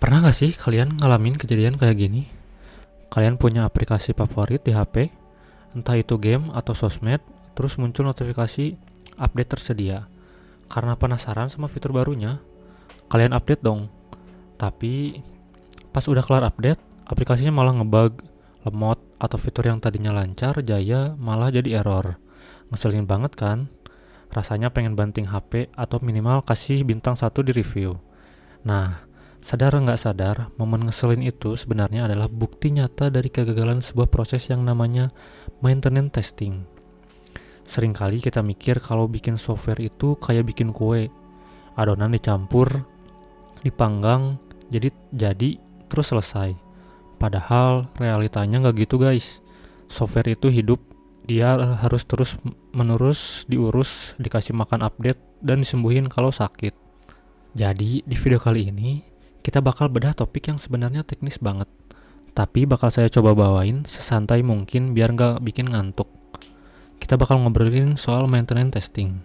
Pernah gak sih kalian ngalamin kejadian kayak gini? Kalian punya aplikasi favorit di HP, entah itu game atau sosmed, terus muncul notifikasi update tersedia. Karena penasaran sama fitur barunya, kalian update dong. Tapi pas udah kelar update, aplikasinya malah ngebug, lemot, atau fitur yang tadinya lancar, jaya, malah jadi error. Ngeselin banget kan? Rasanya pengen banting HP atau minimal kasih bintang 1 di review. Nah, sadar nggak sadar, momen ngeselin itu sebenarnya adalah bukti nyata dari kegagalan sebuah proses yang namanya maintenance testing. Seringkali kita mikir kalau bikin software itu kayak bikin kue, adonan dicampur, dipanggang, jadi terus selesai. Padahal realitanya nggak gitu guys. Software itu hidup, dia harus terus menerus diurus, dikasih makan update, dan disembuhin kalau sakit. Jadi di video kali ini kita bakal bedah topik yang sebenarnya teknis banget, tapi bakal saya coba bawain sesantai mungkin biar nggak bikin ngantuk. Kita bakal ngobrolin soal maintenance testing.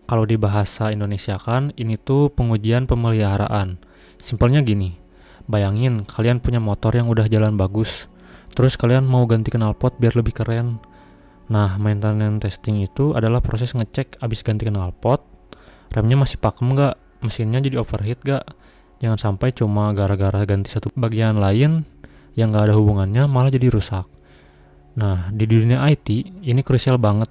Kalau di bahasa Indonesia kan, ini tuh pengujian pemeliharaan. Simpelnya gini, bayangin kalian punya motor yang udah jalan bagus, terus kalian mau ganti knalpot biar lebih keren. Nah, maintenance testing itu adalah proses ngecek abis ganti knalpot, remnya masih pakem nggak, mesinnya jadi overheat gak. Jangan sampai cuma gara-gara ganti satu bagian lain yang gak ada hubungannya malah jadi rusak. Nah, di dunia IT ini krusial banget.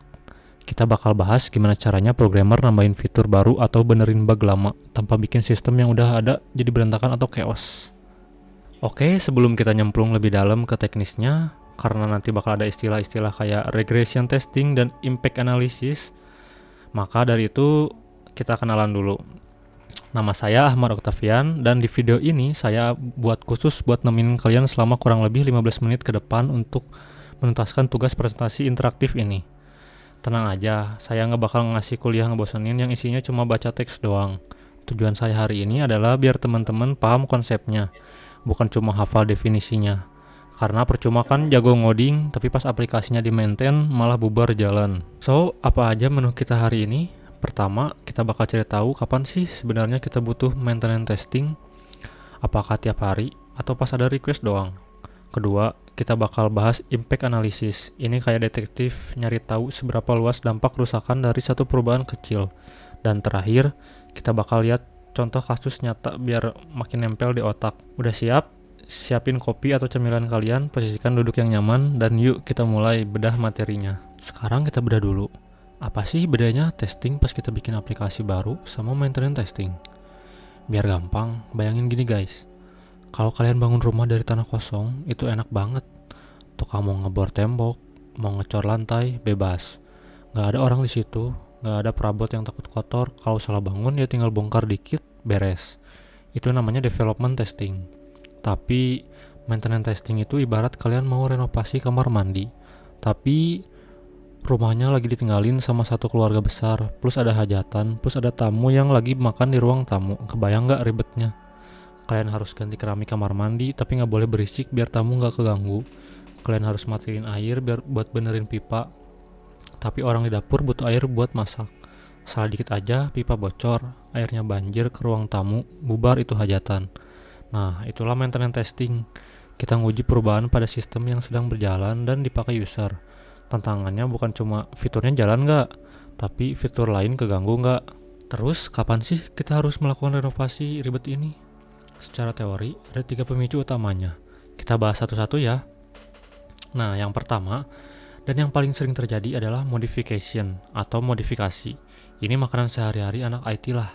Kita bakal bahas gimana caranya programmer nambahin fitur baru atau benerin bug lama tanpa bikin sistem yang udah ada jadi berantakan atau chaos. Oke, sebelum kita nyemplung lebih dalam ke teknisnya, karena nanti bakal ada istilah-istilah kayak regression testing dan impact analysis, maka dari itu kita kenalan dulu. Nama saya Ahmad Octavian, dan di video ini saya buat khusus buat nemenin kalian selama kurang lebih 15 menit ke depan untuk menuntaskan tugas presentasi interaktif ini. Tenang aja, saya nggak bakal ngasih kuliah ngebosenin yang isinya cuma baca teks doang. Tujuan saya hari ini adalah biar teman-teman paham konsepnya, bukan cuma hafal definisinya. Karena percuma kan jago ngoding, tapi pas aplikasinya di maintain malah bubar jalan. So, apa aja menu kita hari ini? Pertama, kita bakal cari tahu kapan sih sebenarnya kita butuh maintenance testing. Apakah tiap hari atau pas ada request doang? Kedua, kita bakal bahas impact analysis. Ini kayak detektif nyari tahu seberapa luas dampak kerusakan dari satu perubahan kecil. Dan terakhir, kita bakal lihat contoh kasus nyata biar makin nempel di otak. Udah siap? Siapin kopi atau cemilan kalian, posisikan duduk yang nyaman, dan yuk kita mulai bedah materinya. Sekarang kita bedah dulu. Apa sih bedanya testing pas kita bikin aplikasi baru sama maintenance testing? Biar gampang, bayangin gini guys. Kalau kalian bangun rumah dari tanah kosong, itu enak banget. Tukang mau ngebor tembok, mau ngecor lantai, bebas. Gak ada orang di situ, gak ada perabot yang takut kotor. Kalau salah bangun ya tinggal bongkar dikit, beres. Itu namanya development testing. Tapi maintenance testing itu ibarat kalian mau renovasi kamar mandi, tapi rumahnya lagi ditinggalin sama satu keluarga besar, plus ada hajatan, plus ada tamu yang lagi makan di ruang tamu. Kebayang gak ribetnya? Kalian harus ganti keramik kamar mandi, tapi gak boleh berisik biar tamu gak keganggu. Kalian harus matiin air biar buat benerin pipa, tapi orang di dapur butuh air buat masak. Salah dikit aja, pipa bocor, airnya banjir ke ruang tamu, bubar itu hajatan. Nah, itulah maintenance testing. Kita nguji perubahan pada sistem yang sedang berjalan dan dipakai user. Tantangannya bukan cuma fiturnya jalan nggak, tapi fitur lain keganggu nggak. Terus kapan sih kita harus melakukan renovasi ribet ini? Secara teori ada 3 pemicu utamanya. Kita bahas satu-satu ya. Nah, yang pertama dan yang paling sering terjadi adalah modification atau modifikasi. Ini makanan sehari-hari anak IT lah.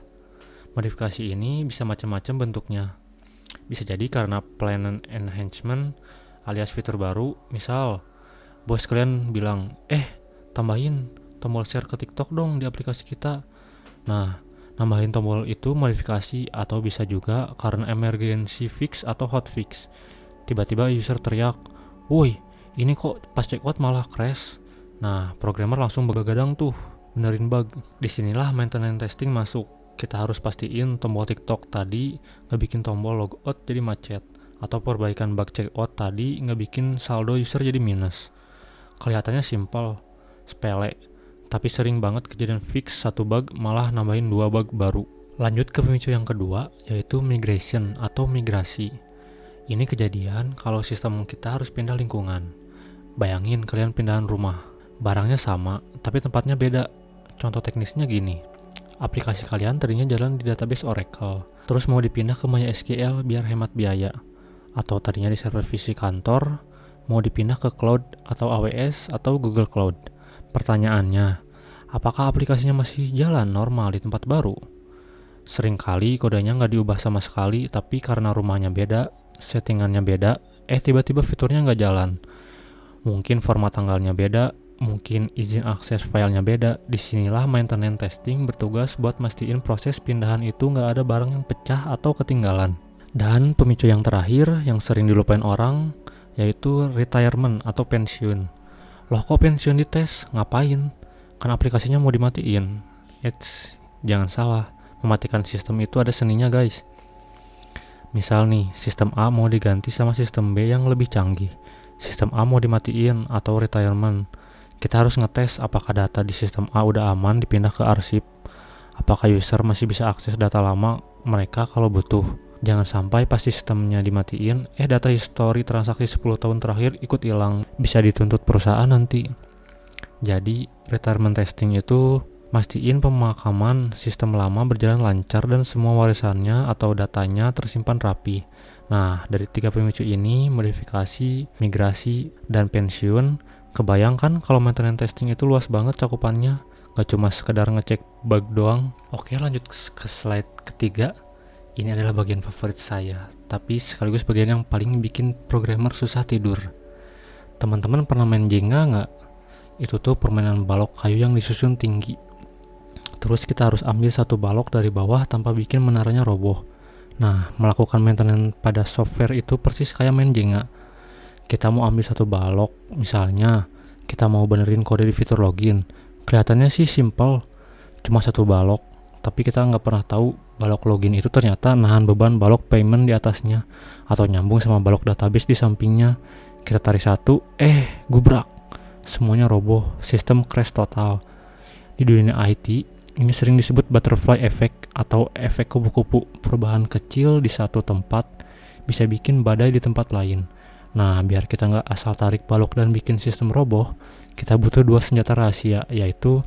Modifikasi ini bisa macam-macam bentuknya. Bisa jadi karena plan enhancement alias fitur baru. Misal bos kalian bilang, tambahin tombol share ke TikTok dong di aplikasi kita. Nah, nambahin tombol itu modifikasi, atau bisa juga karena emergency fix atau hotfix. Tiba-tiba user teriak, woi ini kok pas check out malah crash. Nah, programmer langsung begadang tuh benerin bug. Disinilah maintenance testing masuk. Kita harus pastiin tombol TikTok tadi nggak bikin tombol logout jadi macet, atau perbaikan bug check out tadi nggak bikin saldo user jadi minus. Kelihatannya simpel, sepele, tapi sering banget kejadian fix satu bug malah nambahin 2 bug baru. Lanjut ke pemicu yang kedua, yaitu migration atau migrasi. Ini kejadian kalau sistem kita harus pindah lingkungan. Bayangin kalian pindahan rumah. Barangnya sama, tapi tempatnya beda. Contoh teknisnya gini. Aplikasi kalian tadinya jalan di database Oracle, terus mau dipindah ke MySQL biar hemat biaya. Atau tadinya di server fisik kantor, mau dipindah ke cloud atau AWS atau Google Cloud. Pertanyaannya, apakah aplikasinya masih jalan normal di tempat baru? Seringkali kodenya nggak diubah sama sekali, tapi karena rumahnya beda, settingannya beda, tiba-tiba fiturnya nggak jalan. Mungkin format tanggalnya beda, mungkin izin akses filenya beda. Disinilah maintenance testing bertugas buat mastiin proses pindahan itu nggak ada barang yang pecah atau ketinggalan. Dan pemicu yang terakhir yang sering dilupain orang, yaitu retirement atau pensiun. Loh kok pensiun dites? Ngapain? Kan aplikasinya mau dimatiin. Jangan salah. Mematikan sistem itu ada seninya guys. Misal nih, sistem A mau diganti sama sistem B yang lebih canggih. Sistem A mau dimatiin atau retirement. Kita harus ngetes apakah data di sistem A udah aman dipindah ke arsip. Apakah user masih bisa akses data lama mereka kalau butuh. Jangan sampai pas sistemnya dimatiin, data histori transaksi 10 tahun terakhir ikut hilang. Bisa dituntut perusahaan nanti. Jadi, retirement testing itu mastiin pemakaman sistem lama berjalan lancar dan semua warisannya atau datanya tersimpan rapi. Nah, dari 3 pemicu ini, modifikasi, migrasi, dan pensiun, kebayangkan kalau maintenance testing itu luas banget cakupannya, gak cuma sekedar ngecek bug doang. Oke, lanjut ke slide ketiga. Ini adalah bagian favorit saya, tapi sekaligus bagian yang paling bikin programmer susah tidur. Teman-teman pernah main Jenga nggak? Itu tuh permainan balok kayu yang disusun tinggi. Terus kita harus ambil satu balok dari bawah tanpa bikin menaranya roboh. Nah, melakukan maintenance pada software itu persis kayak main Jenga. Kita mau ambil satu balok, misalnya kita mau benerin kode di fitur login. Kelihatannya sih simple, cuma satu balok. Tapi kita nggak pernah tahu balok login itu ternyata nahan beban balok payment di atasnya. Atau nyambung sama balok database di sampingnya. Kita tarik satu, gubrak. Semuanya roboh, sistem crash total. Di dunia IT, ini sering disebut butterfly effect atau efek kupu-kupu. Perubahan kecil di satu tempat bisa bikin badai di tempat lain. Nah, biar kita nggak asal tarik balok dan bikin sistem roboh, kita butuh 2 senjata rahasia, yaitu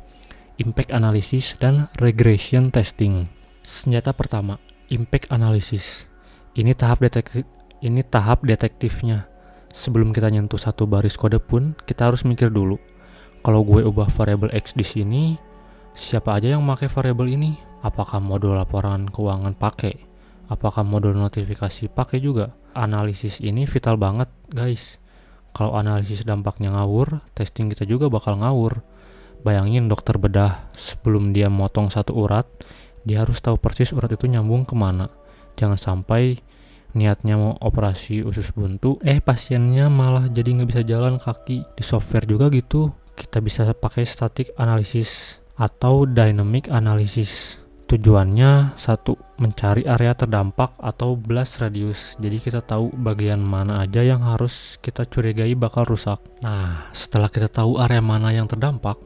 impact analysis dan regression testing. Senjata pertama, impact analysis. Ini tahap detektifnya. Sebelum kita nyentuh satu baris kode pun, kita harus mikir dulu. Kalau gue ubah variable X di sini, siapa aja yang pakai variable ini? Apakah modul laporan keuangan pakai? Apakah modul notifikasi pakai juga? Analisis ini vital banget, guys. Kalau analisis dampaknya ngawur, testing kita juga bakal ngawur. Bayangin dokter bedah, sebelum dia motong satu urat, dia harus tahu persis urat itu nyambung kemana. Jangan sampai niatnya mau operasi usus buntu, pasiennya malah jadi nggak bisa jalan kaki. Di software juga gitu, kita bisa pakai static analysis atau dynamic analysis. Tujuannya satu, mencari area terdampak atau blast radius. Jadi kita tahu bagian mana aja yang harus kita curigai bakal rusak. Nah, setelah kita tahu area mana yang terdampak,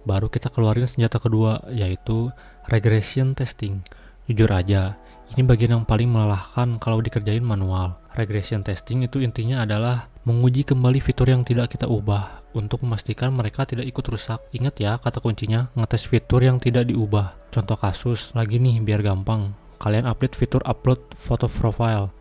baru kita keluarin senjata kedua, yaitu regression testing. Jujur aja, ini bagian yang paling melelahkan kalau dikerjain manual. Regression testing itu intinya adalah menguji kembali fitur yang tidak kita ubah untuk memastikan mereka tidak ikut rusak. Ingat ya kata kuncinya, ngetes fitur yang tidak diubah. Contoh kasus lagi nih biar gampang. Kalian update fitur upload foto profile.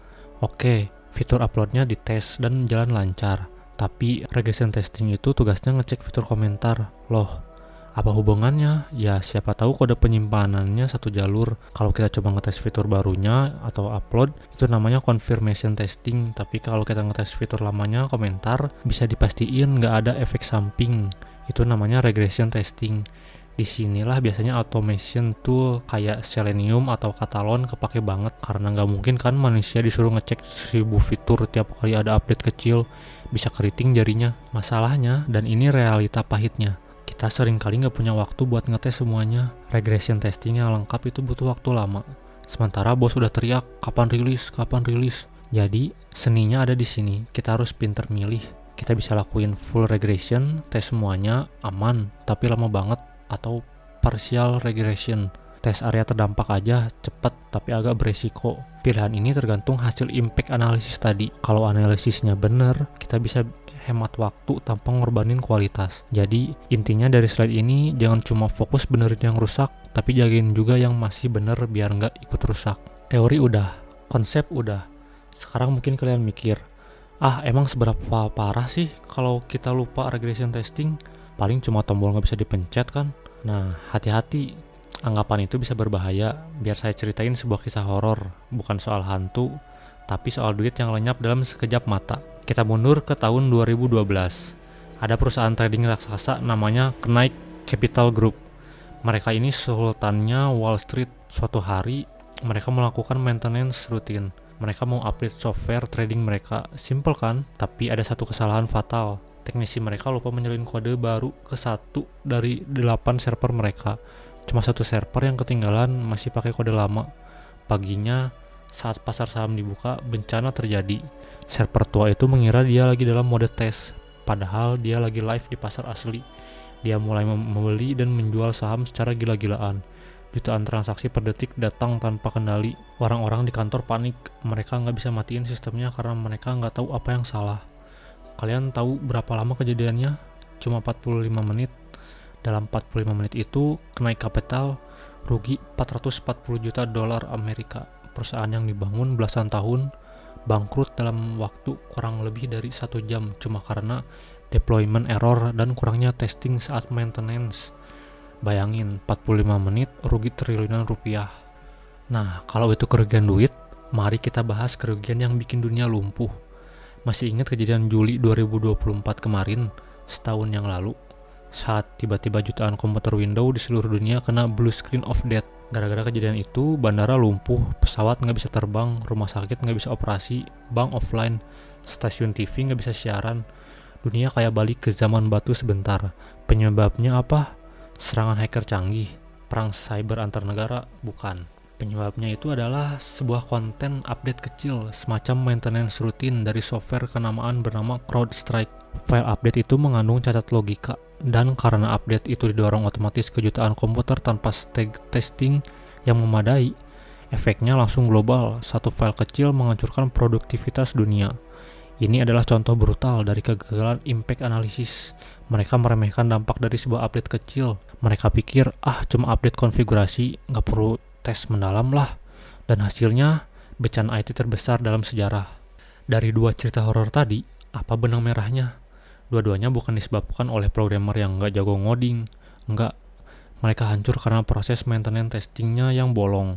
Oke, fitur uploadnya dites dan jalan lancar. Tapi regression testing itu tugasnya ngecek fitur komentar. Loh, apa hubungannya? Ya siapa tahu kode penyimpanannya satu jalur. Kalau kita coba ngetes fitur barunya atau upload, itu namanya confirmation testing. Tapi kalau kita ngetes fitur lamanya komentar, bisa dipastiin nggak ada efek samping. Itu namanya regression testing. Disinilah biasanya automation tool kayak Selenium atau Catalon kepake banget, karena nggak mungkin kan manusia disuruh ngecek 1000 fitur tiap kali ada update kecil, bisa keriting jarinya. Masalahnya, dan ini realita pahitnya, kita sering kali nggak punya waktu buat ngetes semuanya. Regression testing yang lengkap itu butuh waktu lama. Sementara bos udah teriak, kapan rilis, kapan rilis. Jadi, seninya ada di sini. Kita harus pinter milih. Kita bisa lakuin full regression, tes semuanya, aman, tapi lama banget. Atau partial regression. Tes area terdampak aja cepat tapi agak beresiko. Pilihan ini tergantung hasil impact analisis tadi. Kalau analisisnya benar, kita bisa hemat waktu tanpa ngorbanin kualitas. Jadi intinya dari slide ini jangan cuma fokus benerin yang rusak, tapi jagain juga yang masih bener biar nggak ikut rusak. Teori udah, konsep udah. Sekarang mungkin kalian mikir, emang seberapa parah sih kalau kita lupa regression testing? Paling cuma tombol nggak bisa dipencet kan? Nah, hati-hati. Anggapan itu bisa berbahaya. Biar saya ceritain sebuah kisah horor, bukan soal hantu, tapi soal duit yang lenyap dalam sekejap mata. Kita mundur ke tahun 2012. Ada perusahaan trading raksasa namanya Knight Capital Group. Mereka ini sultannya Wall Street. Suatu hari, mereka melakukan maintenance rutin. Mereka mau update software trading mereka. Simple kan? Tapi ada satu kesalahan fatal. Teknisi mereka lupa menyalin kode baru ke satu dari 8 server mereka. Cuma satu server yang ketinggalan masih pakai kode lama. Paginya, saat pasar saham dibuka, bencana terjadi. Server tua itu mengira dia lagi dalam mode tes, padahal dia lagi live di pasar asli. Dia mulai membeli dan menjual saham secara gila-gilaan. Jutaan transaksi per detik datang tanpa kendali. Orang-orang di kantor panik. Mereka nggak bisa matiin sistemnya karena mereka nggak tahu apa yang salah. Kalian tahu berapa lama kejadiannya? Cuma 45 menit. Dalam 45 menit itu, Knight Capital rugi 440 juta dolar Amerika. Perusahaan yang dibangun belasan tahun bangkrut dalam waktu kurang lebih dari 1 jam cuma karena deployment error dan kurangnya testing saat maintenance. Bayangin, 45 menit rugi triliunan rupiah. Nah, kalau itu kerugian duit, mari kita bahas kerugian yang bikin dunia lumpuh. Masih ingat kejadian Juli 2024 kemarin, setahun yang lalu? Saat tiba-tiba jutaan komputer Windows di seluruh dunia kena blue screen of death. Gara-gara kejadian itu, bandara lumpuh, pesawat nggak bisa terbang, rumah sakit nggak bisa operasi, bank offline, stasiun TV nggak bisa siaran. Dunia kayak balik ke zaman batu sebentar. Penyebabnya apa? Serangan hacker canggih, perang cyber antar negara? Bukan. Penyebabnya itu adalah sebuah konten update kecil, semacam maintenance rutin dari software kenamaan bernama CrowdStrike. File update itu mengandung cacat logika, dan karena update itu didorong otomatis ke jutaan komputer tanpa testing yang memadai, efeknya langsung global. Satu file kecil menghancurkan produktivitas dunia. Ini adalah contoh brutal dari kegagalan impact analysis. Mereka meremehkan dampak dari sebuah update kecil. Mereka pikir, cuma update konfigurasi, nggak perlu tes mendalam lah. Dan hasilnya, bencana IT terbesar dalam sejarah. Dari dua cerita horor tadi, apa benang merahnya? Dua-duanya bukan disebabkan oleh programmer yang nggak jago ngoding. Nggak. Mereka hancur karena proses maintenance testingnya yang bolong.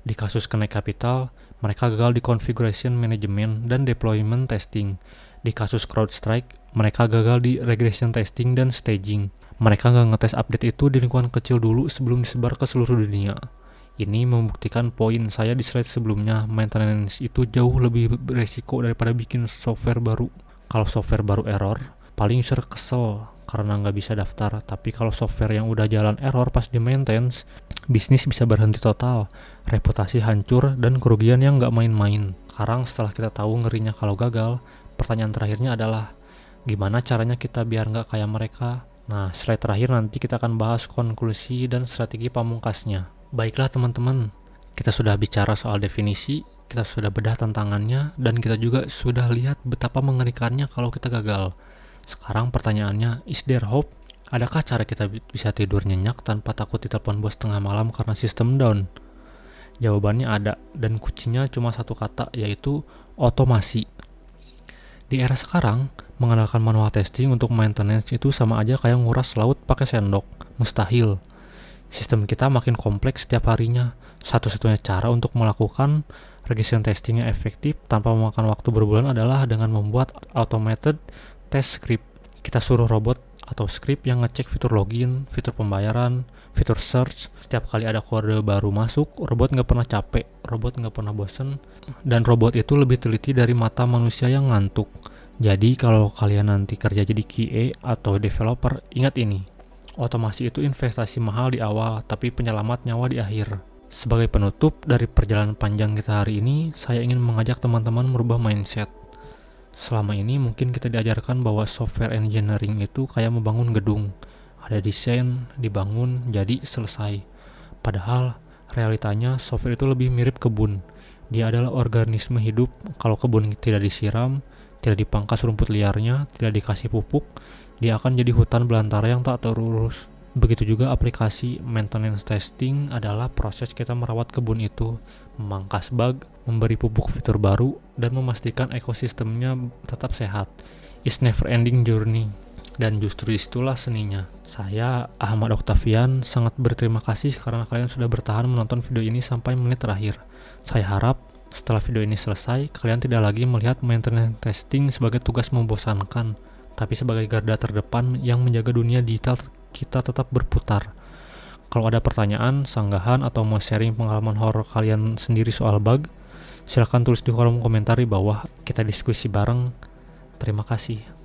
Di kasus Knight Capital, mereka gagal di configuration management dan deployment testing. Di kasus CrowdStrike, mereka gagal di regression testing dan staging. Mereka nggak ngetes update itu di lingkungan kecil dulu sebelum disebar ke seluruh dunia. Ini membuktikan poin saya di slide sebelumnya, maintenance itu jauh lebih beresiko daripada bikin software baru. Kalau software baru error, paling user kesel karena nggak bisa daftar. Tapi kalau software yang udah jalan error pas di maintenance, bisnis bisa berhenti total, reputasi hancur, dan kerugian yang nggak main-main. Sekarang setelah kita tahu ngerinya kalau gagal, pertanyaan terakhirnya adalah, gimana caranya kita biar nggak kayak mereka? Nah, slide terakhir nanti kita akan bahas konklusi dan strategi pamungkasnya. Baiklah teman-teman, kita sudah bicara soal definisi, kita sudah bedah tantangannya, dan kita juga sudah lihat betapa mengerikannya kalau kita gagal. Sekarang pertanyaannya, is there hope? Adakah cara kita bisa tidur nyenyak tanpa takut ditelepon bos tengah malam karena sistem down? Jawabannya ada, dan kuncinya cuma satu kata, yaitu otomasi. Di era sekarang, mengandalkan manual testing untuk maintenance itu sama aja kayak nguras laut pakai sendok. Mustahil. Sistem kita makin kompleks setiap harinya. Satu-satunya cara untuk melakukan regression testing yang efektif tanpa memakan waktu berbulan adalah dengan membuat automated test script. Kita suruh robot atau script yang ngecek fitur login, fitur pembayaran, fitur search. Setiap kali ada kode baru masuk, robot nggak pernah capek, robot nggak pernah bosen, dan robot itu lebih teliti dari mata manusia yang ngantuk. Jadi kalau kalian nanti kerja jadi QA atau developer, ingat ini. Otomasi itu investasi mahal di awal, tapi penyelamat nyawa di akhir. Sebagai penutup dari perjalanan panjang kita hari ini, saya ingin mengajak teman-teman merubah mindset. Selama ini mungkin kita diajarkan bahwa software engineering itu kayak membangun gedung. Ada desain, dibangun, jadi selesai. Padahal realitanya software itu lebih mirip kebun. Dia adalah organisme hidup. Kalau kebun tidak disiram, tidak dipangkas rumput liarnya, tidak dikasih pupuk, dia akan jadi hutan belantara yang tak terurus. Begitu juga aplikasi maintenance testing adalah proses kita merawat kebun itu, memangkas bug, memberi pupuk fitur baru, dan memastikan ekosistemnya tetap sehat. It's never ending journey. Dan justru itulah seninya. Saya, Ahmad Octavian, sangat berterima kasih karena kalian sudah bertahan menonton video ini sampai menit terakhir. Saya harap setelah video ini selesai, kalian tidak lagi melihat maintenance testing sebagai tugas membosankan, tapi sebagai garda terdepan yang menjaga dunia digital kita tetap berputar. Kalau ada pertanyaan, sanggahan, atau mau sharing pengalaman horor kalian sendiri soal bug, silahkan tulis di kolom komentar di bawah. Kita diskusi bareng. Terima kasih.